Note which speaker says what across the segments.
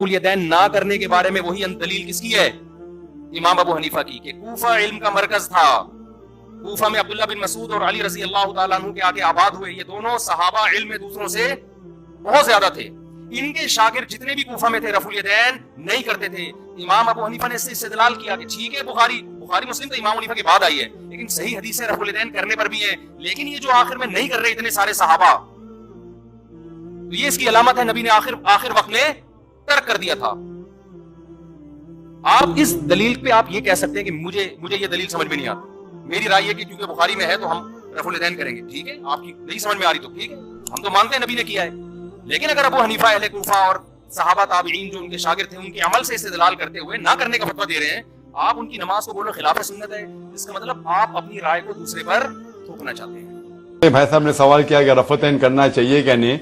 Speaker 1: الیدین نہ کرنے کے بارے میں وہی دلیل کس کی ہے؟ امام ابو حنیفہ کی، کہ کوفہ علم کا مرکز تھا. کوفہ میں عبداللہ بن مسعود اور علی رضی اللہ تعالیٰ عنہ کے آگے آباد ہوئے. یہ دونوں صحابہ علم میں دوسروں سے بہت زیادہ تھے. ان کے شاگرد جتنے بھی کوفہ میں تھے رفع الیدین نہیں کرتے تھے. امام ابو حنیفہ نے اس سے استدلال کیا کہ ٹھیک ہے بخاری مسلم تو امام حنیفہ کے بعد آئی ہے، لیکن صحیح حدیثیں رفع الیدین کرنے پر بھی ہیں. لیکن یہ جو آخر میں نہیں کر رہے اتنے سارے صحابہ، تو یہ اس کی علامت ہے نبی نے آخر وقت میں ترک کر دیا تھا. آپ اس دلیل پہ آپ یہ کہہ سکتے ہیں کہ مجھے یہ دلیل سمجھ میں نہیں آتی. میری رائے ہے کہ کیونکہ بخاری میں ہے تو ہم رفع الیدین کریں گے. ٹھیک ہے، آپ کی نہیں سمجھ میں آ رہی تو ٹھیک ہے، ہم تو مانتے ہیں نبی نے کیا ہے. لیکن اگر ابو حنیفہ اہل کوفہ اور صحابہ تابعین جو ان کے شاگرد تھے ان کے عمل سے استدلال کرتے ہوئے نہ کرنے کا فتویٰ دے رہے ہیں، آپ ان کی نماز کو بولو خلاف سنت ہے، اس کا مطلب آپ اپنی رائے کو دوسرے پر تھوپنا چاہتے ہیں.
Speaker 2: بھائی صاحب نے سوال کیا کہ رفع الیدین کرنا چاہیے کہ نہیں،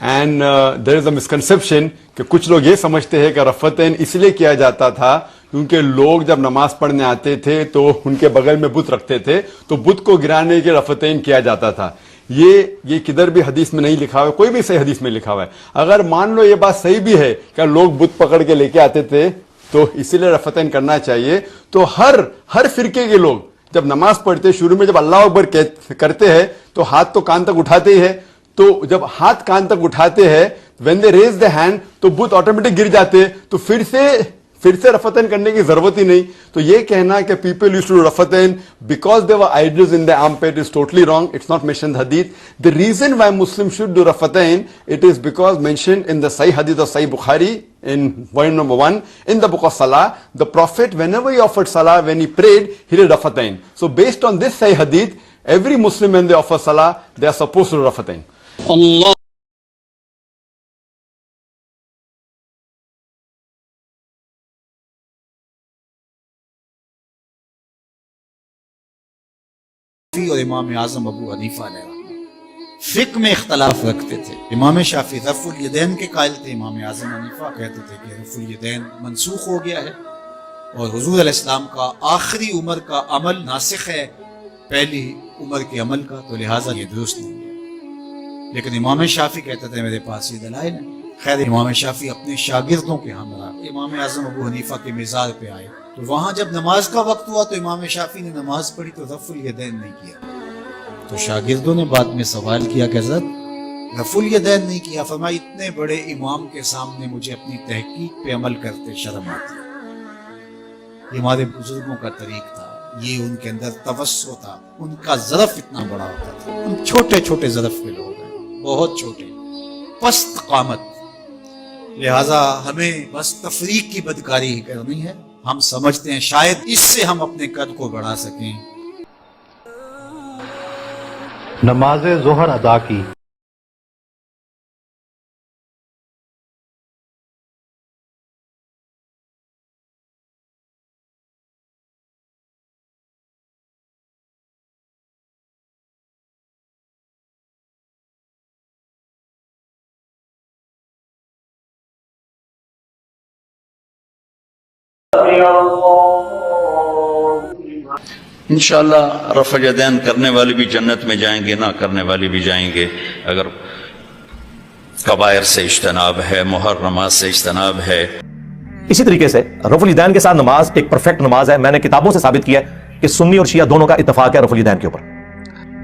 Speaker 2: and there is a misconception کہ کچھ لوگ یہ سمجھتے ہیں کہ رفع الیدین اس لیے کیا جاتا تھا کیونکہ لوگ جب نماز پڑھنے آتے تھے تو ان کے بغل میں بت رکھتے تھے، تو بت کو گرانے کے رفع الیدین کیا جاتا تھا. یہ کدھر بھی حدیث میں نہیں لکھا ہوا ہے، کوئی بھی صحیح حدیث میں لکھا ہوا ہے. اگر مان لو یہ بات صحیح بھی ہے کہ لوگ بت پکڑ کے لے کے آتے تھے تو اسی لیے رفع الیدین کرنا چاہیے، تو ہر فرقے کے لوگ جب نماز پڑھتے شروع میں جب اللہ اکبر کرتے ہیں تو ہاتھ تو کان تک اٹھاتے ہی ہے. تو جب ہاتھ کان تک اٹھاتے ہیں when they raise the hand تو بت آٹومیٹک گر جاتے، تو پھر سے رفع الیدین کرنے کی ضرورت ہی نہیں. تو یہ کہنا کہ people used to do رفع الیدین because there were idols in the armpit is totally wrong. It's not mentioned in the hadith. The reason why Muslims should do رفع الیدین, it is because mentioned in the Sahih hadith of Sahih Bukhari in volume number 1 in the book of Salah. The Prophet whenever he offered Salah, when he prayed, he did رفع الیدین. So based on this Sahih hadith, every Muslim when they offer Salah, they are supposed to do رفع الیدین.
Speaker 3: اللہ اور امام اعظم ابو حنیفہ علیہ رحمۃ فقہ میں اختلاف رکھتے تھے. امام شافعی رفع الیدین کے قائل تھے، امام اعظم حنیفہ کہتے تھے کہ رفع الیدین منسوخ ہو گیا ہے اور حضور علیہ السلام کا آخری عمر کا عمل ناسخ ہے پہلی عمر کے عمل کا، تو لہٰذا یہ درست نہیں ہے. لیکن امام شافعی کہتے تھے میرے پاس یہ دلائل ہیں. خیر امام شافعی اپنے شاگردوں کے ہمراہ امام اعظم ابو حنیفہ کے مزار پہ آئے، تو وہاں جب نماز کا وقت ہوا تو امام شافعی نے نماز پڑھی تو رفع الیدین نہیں کیا. تو شاگردوں نے بعد میں سوال کیا کہ حضرت رفع الیدین نہیں کیا، فرمایا اتنے بڑے امام کے سامنے مجھے اپنی تحقیق پہ عمل کرتے شرم آتی. یہ ہمارے بزرگوں کا طریق تھا، یہ ان کے اندر توسع تھا، ان کا ظرف اتنا بڑا ہوتا تھا. ہم چھوٹے چھوٹے ظرف کے لوگ ہیں، بہت چھوٹے، پست قامت. لہٰذا ہمیں بس تفریق کی بدکاری ہی کرنی ہے. ہم سمجھتے ہیں شاید اس سے ہم اپنے قد کو بڑھا سکیں.
Speaker 4: نماز ظہر ادا کی.
Speaker 5: انشاءاللہ رفع الیدین کرنے والے بھی جنت میں جائیں گے، نہ کرنے والے بھی جائیں گے، اگر کبائر سے اجتناب ہے، محرمات سے اجتناب ہے.
Speaker 6: اسی طریقے سے رفع الیدین کے ساتھ نماز ایک پرفیکٹ نماز ہے. میں نے کتابوں سے ثابت کیا ہے کہ سنی اور شیعہ دونوں کا اتفاق ہے رفع الیدین کے اوپر.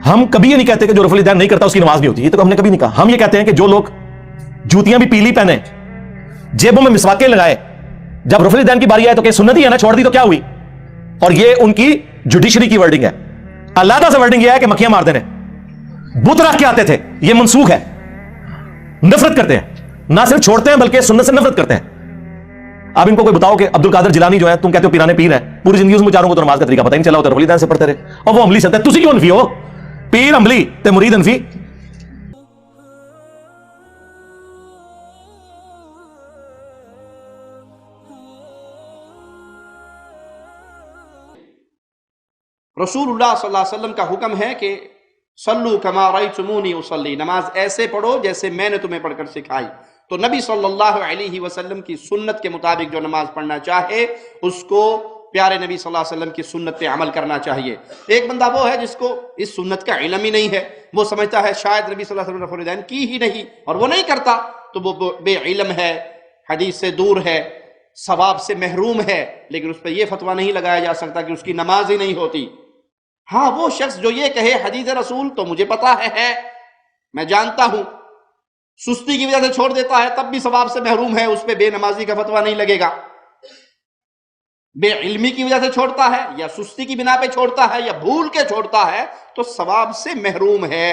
Speaker 6: ہم کبھی یہ نہیں کہتے کہ جو رفع الیدین نہیں کرتا اس کی نماز نہیں ہوتی، یہ تو ہم نے کبھی نہیں کہا. ہم یہ کہتے ہیں کہ جو لوگ جوتیاں بھی پیلی پہنے، جیبوں میں مسواکیں لگائے، جب رفع الیدین کی باری آئے تو کہ سنت ہی ہے نا، چھوڑ دی تو کیا ہوئی. اور یہ ان کی جوڈیشری کی ورڈنگ ہے. علیحدہ سے ورڈنگ یہ ہے کہ مکھیاں مار دینے، بت رکھ کے آتے تھے، یہ منسوخ ہے. نفرت کرتے ہیں، نہ صرف چھوڑتے ہیں بلکہ سنت سے نفرت کرتے ہیں. اب ان کو کوئی بتاؤ کہ عبد القادر جیلانی جو ہے، تم کہتے ہو پیرانے پیر ہیں، پوری زندگی اس بیچاروں کو تو نماز کا طریقہ پتہ نہیں چلا ہوتا، رفع الیدین سے پڑھتے رہے، اور وہ عملی سنت ہے. تسی کیوں انفی ہو؟ پیر عملی تے مرید انفی.
Speaker 7: رسول اللہ صلی اللہ علیہ وسلم کا حکم ہے کہ صلو کما رأیتمونی اصلی، نماز ایسے پڑھو جیسے میں نے تمہیں پڑھ کر سکھائی. تو نبی صلی اللہ علیہ وسلم کی سنت کے مطابق جو نماز پڑھنا چاہے اس کو پیارے نبی صلی اللہ علیہ وسلم کی سنت پہ عمل کرنا چاہیے. ایک بندہ وہ ہے جس کو اس سنت کا علم ہی نہیں ہے، وہ سمجھتا ہے شاید نبی صلی اللہ علیہ وسلم رفع الیدین کی ہی نہیں اور وہ نہیں کرتا، تو وہ بے علم ہے. حدیث سے دور ہے، ثواب سے محروم ہے، لیکن اس پہ یہ فتویٰ نہیں لگایا جا سکتا کہ اس کی نماز ہی نہیں ہوتی۔ ہاں وہ شخص جو یہ کہے حدیث رسول تو مجھے پتا ہے، میں جانتا ہوں، سستی کی وجہ سے چھوڑ دیتا ہے تب بھی ثواب سے محروم ہے، اس پہ بے نمازی کا فتویٰ نہیں لگے گا۔ بے علمی کی وجہ سے چھوڑتا ہے یا سستی کی بنا پہ چھوڑتا ہے یا بھول کے چھوڑتا ہے تو ثواب سے محروم ہے،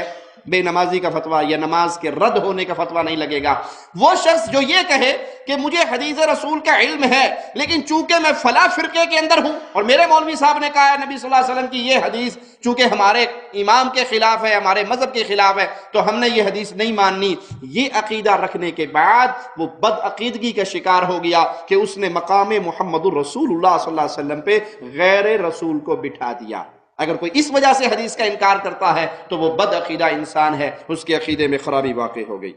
Speaker 7: بے نمازی کا فتویٰ یا نماز کے رد ہونے کا فتویٰ نہیں لگے گا۔ وہ شخص جو یہ کہے کہ مجھے حدیث رسول کا علم ہے لیکن چونکہ میں فلاں فرقے کے اندر ہوں اور میرے مولوی صاحب نے کہا ہے نبی صلی اللہ علیہ وسلم کی یہ حدیث چونکہ ہمارے امام کے خلاف ہے، ہمارے مذہب کے خلاف ہے، تو ہم نے یہ حدیث نہیں ماننی، یہ عقیدہ رکھنے کے بعد وہ بد عقیدگی کا شکار ہو گیا کہ اس نے مقام محمد الرسول اللہ صلی اللہ علیہ وسلم پہ غیر رسول کو بٹھا دیا۔ اگر کوئی اس وجہ سے حدیث کا انکار کرتا ہے تو وہ بد عقیدہ انسان ہے، اس کے عقیدے میں خرابی واقع ہو گئی۔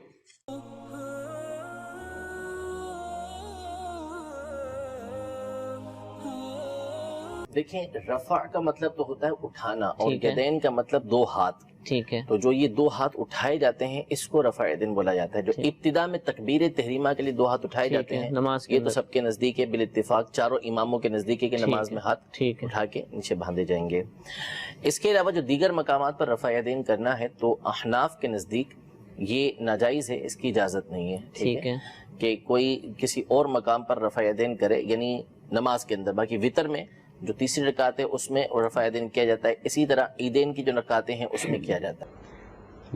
Speaker 8: دیکھیں، رفع کا مطلب تو ہوتا ہے اٹھانا، اور یدین کا مطلب دو ہاتھ، ٹھیک ہے؟ تو جو یہ دو ہاتھ اٹھائے جاتے ہیں اس کو رفع یدین بولا جاتا ہے۔ جو ابتدا میں تکبیر تحریمہ کے لیے دو ہاتھ اٹھائے جاتے ہیں، یہ تو سب کے نزدیک ہے، بالاتفاق چاروں اماموں کے نزدیک ہے کہ نماز میں ہاتھ اٹھا کے نیچے باندھے جائیں گے۔ اس کے علاوہ جو دیگر مقامات پر رفع یدین کرنا ہے تو احناف کے نزدیک یہ ناجائز ہے، اس کی اجازت نہیں ہے، ٹھیک ہے؟ کہ کوئی کسی اور مقام پر رفع یدین کرے، یعنی نماز کے اندر۔ باقی وتر میں جو تیسری رکعت ہے اس میں رفع یدین کیا جاتا ہے، اسی طرح عیدین کی جو رکعتیں ہیں اس میں کیا جاتا ہے۔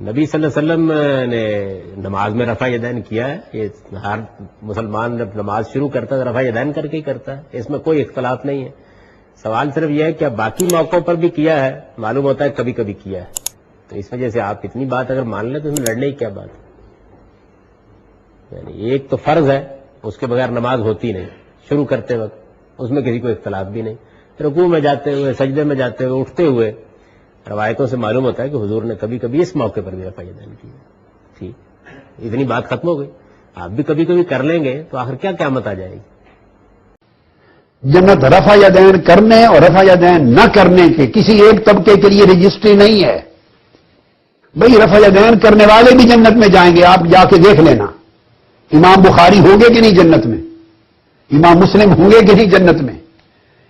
Speaker 9: نبی صلی اللہ علیہ وسلم نے نماز میں رفع یدین کیا ہے، یہ ہر مسلمان جب نماز شروع کرتا ہے رفع یدین کر کے ہی کرتا ہے، اس میں کوئی اختلاف نہیں ہے۔ سوال صرف یہ ہے کہ باقی موقعوں پر بھی کیا ہے، معلوم ہوتا ہے کبھی کبھی کیا ہے، تو اس وجہ سے آپ اتنی بات اگر مان لیں تو اس میں لڑنے کی کیا بات ہے؟ یعنی ایک تو فرض ہے، اس کے بغیر نماز ہوتی نہیں شروع کرتے وقت، اس میں کسی کو اختلاف بھی نہیں۔ رکوع میں جاتے ہوئے، سجدے میں جاتے ہوئے، اٹھتے ہوئے، روایتوں سے معلوم ہوتا ہے کہ حضور نے کبھی کبھی اس موقع پر بھی رفع یدین کی ہے۔ ٹھیک، اتنی بات ختم ہو گئی۔ آپ بھی کبھی کبھی کر لیں گے تو آخر کیا قیامت آ جائے گی؟
Speaker 10: جنت رفع یدین کرنے اور رفع یدین نہ کرنے کے کسی ایک طبقے کے لیے رجسٹری نہیں ہے۔ بھئی رفع یدین کرنے والے بھی جنت میں جائیں گے، آپ جا کے دیکھ لینا۔ امام بخاری ہوں گے کہ نہیں جنت میں؟ امام مسلم ہوں گے کہ نہیں جنت میں؟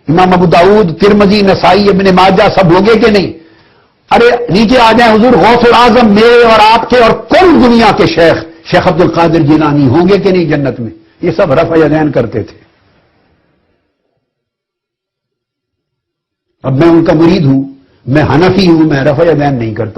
Speaker 10: امام ابو داؤد، ترمذی، نسائی، ابن ماجہ سب ہوں گے کہ نہیں؟ ارے نیچے آ جائیں، حضور غوث العظم میرے اور آپ کے اور کل دنیا کے شیخ عبد القادر جیلانی ہوں گے کہ نہیں جنت میں؟ یہ سب رفع یدین کرتے تھے۔ اب میں ان کا مرید ہوں، میں حنفی ہوں، میں رفع یدین نہیں کرتا۔